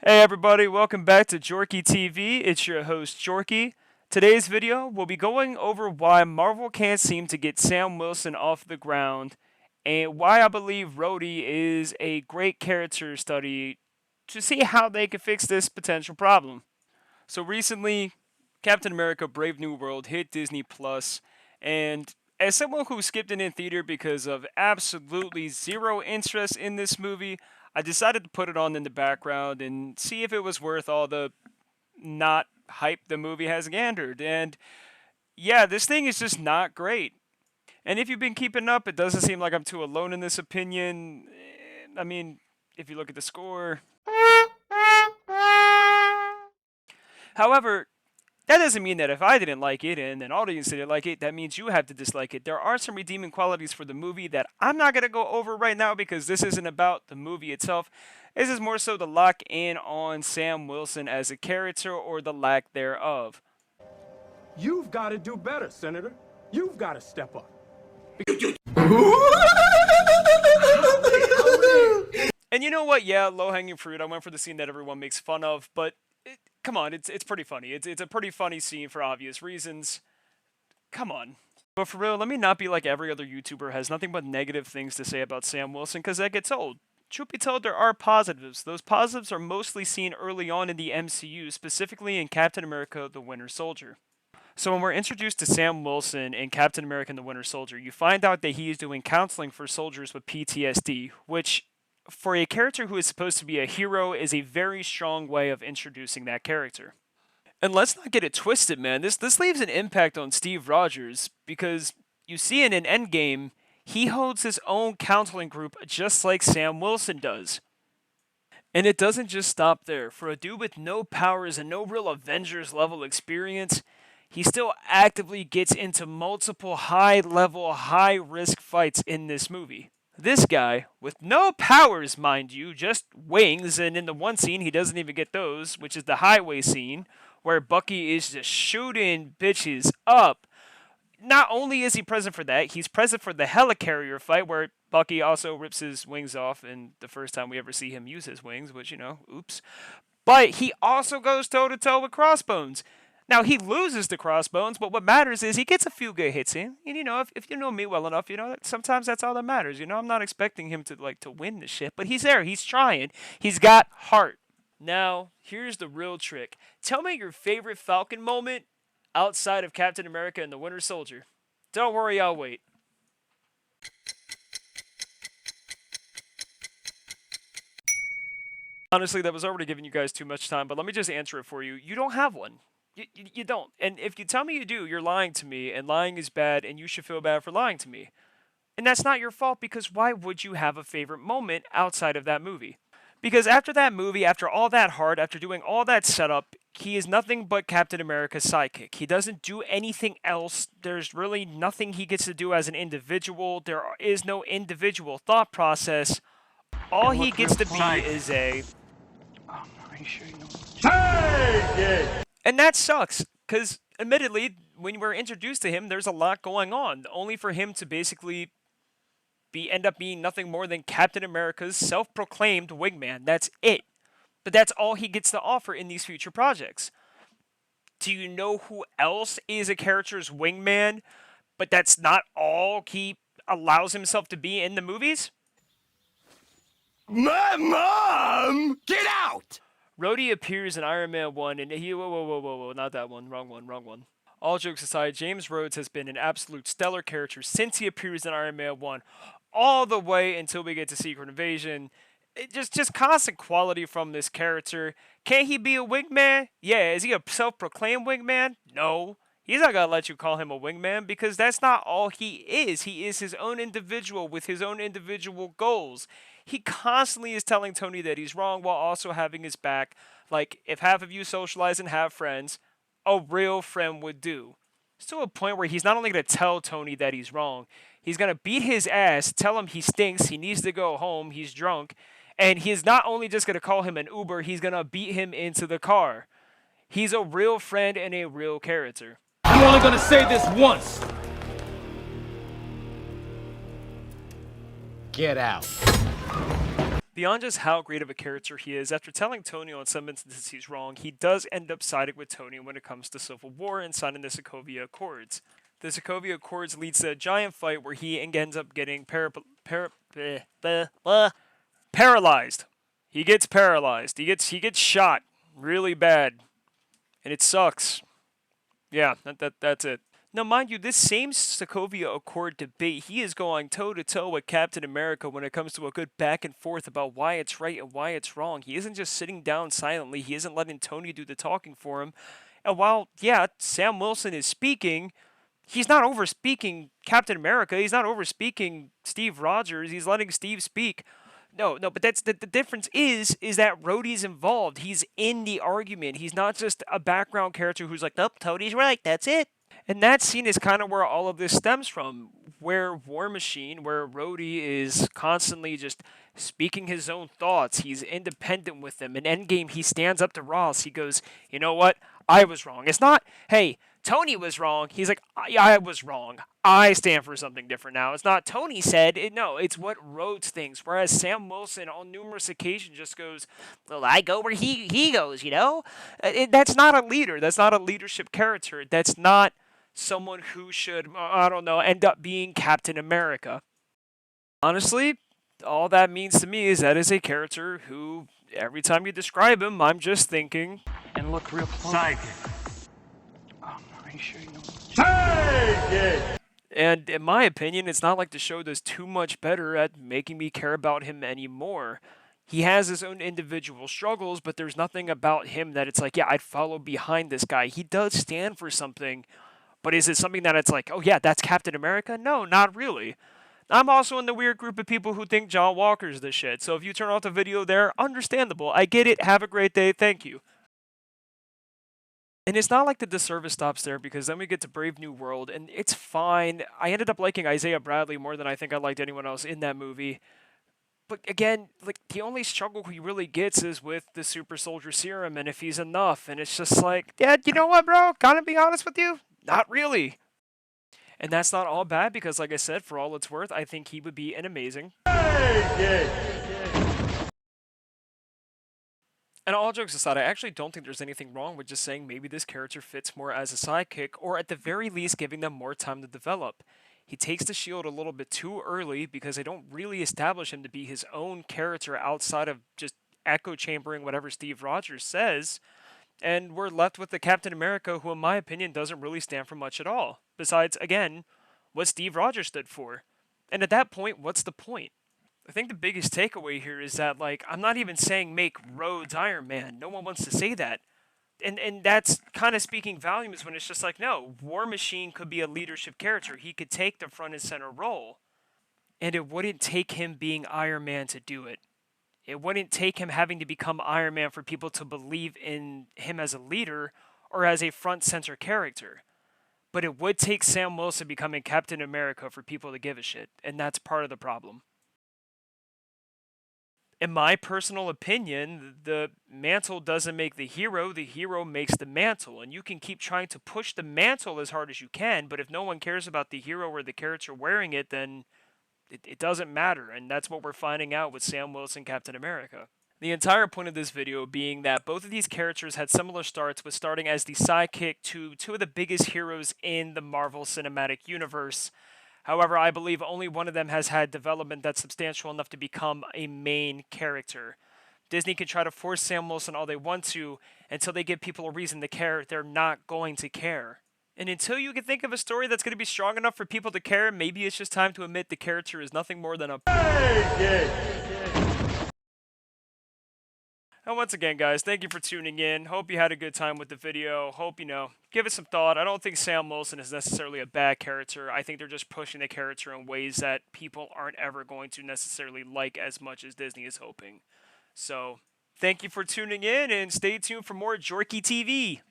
Hey everybody, welcome back to Jorkey TV. It's your host Jorkey. Today's video, we'll be going over why Marvel can't seem to get Sam Wilson off the ground and why I believe Rhodes is a great character study to see how they can fix this potential problem. So recently, Captain America Brave New World hit Disney Plus, and as someone who skipped it in theater because of absolutely zero interest in this movie, I decided to put it on in the background and see if it was worth all the not hype the movie has gandered. And yeah, this thing is just not great. And if you've been keeping up, it doesn't seem like I'm too alone in this opinion. I mean, if you look at the score. However, that doesn't mean that if I didn't like it and an audience didn't like it, that means you have to dislike it. There are some redeeming qualities for the movie that I'm not going to go over right now because this isn't about the movie itself. This is more so to lock in on Sam Wilson as a character or the lack thereof. You've got to do better, Senator. You've got to step up. And you know what? Yeah, low-hanging fruit. I went for the scene that everyone makes fun of, but come on, it's pretty funny. It's a pretty funny scene for obvious reasons. Come on. But for real, let me not be like every other YouTuber has nothing but negative things to say about Sam Wilson, because that gets old. Truth be told, there are positives. Those positives are mostly seen early on in the MCU, specifically in Captain America the Winter Soldier. So when we're introduced to Sam Wilson in Captain America and the Winter Soldier, you find out that he is doing counseling for soldiers with PTSD, which for a character who is supposed to be a hero is a very strong way of introducing that character. And let's not get it twisted, man. This leaves an impact on Steve Rogers because you see in an Endgame, he holds his own counseling group just like Sam Wilson does. And it doesn't just stop there. For a dude with no powers and no real Avengers level experience, he still actively gets into multiple high-level, high-risk fights in this movie. This guy, with no powers, mind you, just wings, and in the one scene he doesn't even get those, which is the highway scene, where Bucky is just shooting bitches up. Not only is he present for that, he's present for the helicarrier fight, where Bucky also rips his wings off, and the first time we ever see him use his wings, which, oops. But he also goes toe-to-toe with Crossbones. Now, he loses the Crossbones, but what matters is he gets a few good hits in. And, if you know me well enough, sometimes that's all that matters. I'm not expecting him to win the shit, but he's there. He's trying. He's got heart. Now, here's the real trick. Tell me your favorite Falcon moment outside of Captain America and the Winter Soldier. Don't worry, I'll wait. Honestly, that was already giving you guys too much time, but let me just answer it for you. You don't have one. You don't. And if you tell me you do, you're lying to me, and lying is bad, and you should feel bad for lying to me. And that's not your fault, because why would you have a favorite moment outside of that movie? Because after that movie, after all that heart, after doing all that setup, he is nothing but Captain America's sidekick. He doesn't do anything else. There's really nothing he gets to do as an individual. There is no individual thought process. All he gets to be is a... Are you sure you know? Take it! And that sucks, because admittedly, when we're introduced to him, there's a lot going on, only for him to basically end up being nothing more than Captain America's self-proclaimed wingman. That's it. But that's all he gets to offer in these future projects. Do you know who else is a character's wingman, but that's not all he allows himself to be in the movies? My mom! Get out! Rhodey appears in Iron Man 1, and he... Whoa, not that one. Wrong one. All jokes aside, James Rhodes has been an absolute stellar character since he appears in Iron Man 1, all the way until we get to Secret Invasion. Just constant quality from this character. Can he be a wingman? Yeah. Is he a self-proclaimed wingman? No. He's not going to let you call him a wingman, because that's not all he is. He is his own individual with his own individual goals. He constantly is telling Tony that he's wrong while also having his back. Like, if half of you socialize and have friends, a real friend would do. It's to a point where he's not only going to tell Tony that he's wrong, he's going to beat his ass, tell him he stinks, he needs to go home, he's drunk, and he's not only just going to call him an Uber, he's going to beat him into the car. He's a real friend and a real character. I'm only going to say this once. Get out. Beyond just how great of a character he is, after telling Tony on some instances he's wrong, he does end up siding with Tony when it comes to Civil War and signing the Sokovia Accords. The Sokovia Accords leads to a giant fight where he ends up getting paralyzed. He gets paralyzed. He gets shot really bad, and it sucks. Yeah, that's it. Now, mind you, this same Sokovia Accord debate, he is going toe-to-toe with Captain America when it comes to a good back and forth about why it's right and why it's wrong. He isn't just sitting down silently. He isn't letting Tony do the talking for him. And while, yeah, Sam Wilson is speaking, he's not over-speaking Captain America. He's not over-speaking Steve Rogers. He's letting Steve speak. No, but that's the difference is that Rhodey's involved. He's in the argument. He's not just a background character who's like, nope, Tony's right. That's it. And that scene is kind of where all of this stems from, where War Machine, where Rhodey is constantly just speaking his own thoughts. He's independent with them. In Endgame, he stands up to Ross. He goes, you know what? I was wrong. It's not, hey, Tony was wrong. He's like, I was wrong. I stand for something different now. It's not Tony said. No, it's what Rhodes thinks. Whereas Sam Wilson, on numerous occasions, just goes, well, I go where he goes, you know? That's not a leader. That's not a leadership character. That's not someone who should, I don't know, end up being Captain America. Honestly, all that means to me is that is a character who, every time you describe him, I'm just thinking, and look real close. Sidekick. Are you sure you know? Sidekick! and in my opinion, it's not like the show does too much better at making me care about him anymore. He has his own individual struggles, but there's nothing about him that it's like, yeah, I'd follow behind this guy. He does stand for something, but is it something that it's like, oh yeah, that's Captain America? No, not really. I'm also in the weird group of people who think John Walker's the shit, so if you turn off the video there, understandable. I get it. Have a great day. Thank you. And it's not like the disservice stops there, because then we get to Brave New World, and it's fine. I ended up liking Isaiah Bradley more than I think I liked anyone else in that movie. But again, like, the only struggle he really gets is with the super soldier serum, and if he's enough, and it's just like, yeah, you know what, bro? Gotta be honest with you, not really. And that's not all bad, because like I said, for all it's worth, I think he would be an amazing. And all jokes aside, I actually don't think there's anything wrong with just saying maybe this character fits more as a sidekick, or at the very least giving them more time to develop. He takes the shield a little bit too early because they don't really establish him to be his own character outside of just echo chambering whatever Steve Rogers says. And we're left with the Captain America who, in my opinion, doesn't really stand for much at all. Besides, again, what Steve Rogers stood for. And at that point, what's the point? I think the biggest takeaway here is that, like, I'm not even saying make Rhodes Iron Man. No one wants to say that. And that's kind of speaking volumes when it's just like, no, War Machine could be a leadership character. He could take the front and center role. And it wouldn't take him being Iron Man to do it. It wouldn't take him having to become Iron Man for people to believe in him as a leader or as a front center character. But it would take Sam Wilson becoming Captain America for people to give a shit. And that's part of the problem. In my personal opinion, the mantle doesn't make the hero makes the mantle. And you can keep trying to push the mantle as hard as you can, but if no one cares about the hero or the character wearing it, then it doesn't matter. And that's what we're finding out with Sam Wilson, Captain America. The entire point of this video being that both of these characters had similar starts, with starting as the sidekick to two of the biggest heroes in the Marvel Cinematic Universe. However, I believe only one of them has had development that's substantial enough to become a main character. Disney can try to force Sam Wilson all they want to. Until they give people a reason to care, they're not going to care. And until you can think of a story that's going to be strong enough for people to care, maybe it's just time to admit the character is nothing more than a... And once again, guys, thank you for tuning in. Hope you had a good time with the video. Hope, give it some thought. I don't think Sam Wilson is necessarily a bad character. I think they're just pushing the character in ways that people aren't ever going to necessarily like as much as Disney is hoping. So, thank you for tuning in, and stay tuned for more Jorkey TV.